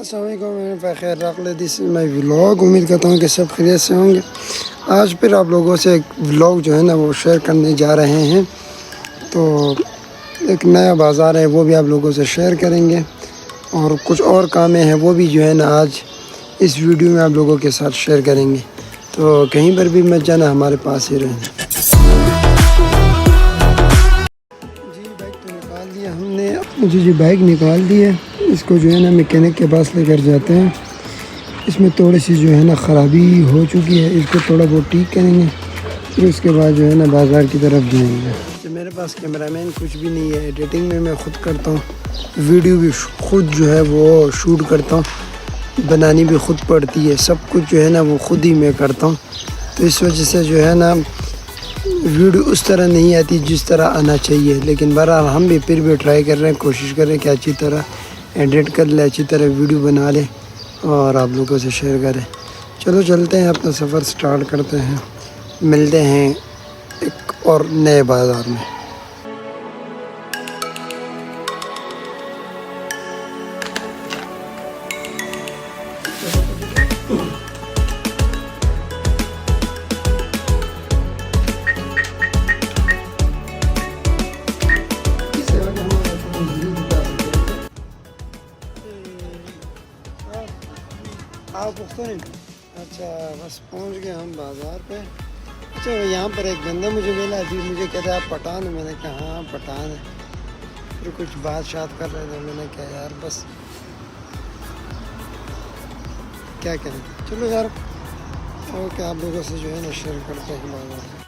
अस्सलाम वालेकुम, मैं खैर रख ले दिस मैं व्लॉग। उम्मीद करता हूँ कि सब खैरियत से होंगे। आज फिर आप लोगों से एक व्लॉग जो है ना वो शेयर करने जा रहे हैं। तो एक नया बाज़ार है वो भी आप लोगों से शेयर करेंगे, और कुछ और कामें हैं वो भी जो है ना आज इस वीडियो में आप लोगों के साथ शेयर करेंगे। तो कहीं पर भी मत जाना, हमारे पास ही रहना। जी बाइक तो निकाल दिया हमने। जी बाइक निकाल दी है। इसको जो है ना मैकेनिक के पास लेकर जाते हैं। इसमें थोड़ी सी जो है ना ख़राबी हो चुकी है, इसको थोड़ा बहुत ठीक करेंगे, फिर उसके बाद जो है ना बाज़ार की तरफ जाएंगे। तो मेरे पास कैमरामैन कुछ भी नहीं है, एडिटिंग में मैं ख़ुद करता हूँ, वीडियो भी ख़ुद जो है वो शूट करता हूँ, बनानी भी ख़ुद पड़ती है, सब कुछ जो है ना वो ख़ुद ही मैं करता हूँ। तो इस वजह से जो है ना वीडियो उस तरह नहीं आती जिस तरह आना चाहिए। लेकिन बहरहाल हम भी फिर भी ट्राई कर रहे हैं, कोशिश कर रहे हैं कि अच्छी तरह एडिट कर ले, अच्छी तरह वीडियो बना ले और आप लोगों से शेयर करें। चलो चलते हैं, अपना सफ़र स्टार्ट करते हैं। मिलते हैं एक और नए बाज़ार में। अच्छा बस पहुंच गए हम बाज़ार पे। अच्छा यहाँ पर एक बंदा मुझे मिला थी, मुझे कहता है आप पठान है। मैंने कहा हाँ पठान है। फिर कुछ बात कर रहे थे, मैंने कहा यार बस क्या करें। चलो यार ओके, आप लोगों से जो है ना शेयर करते हैं बाज़ार।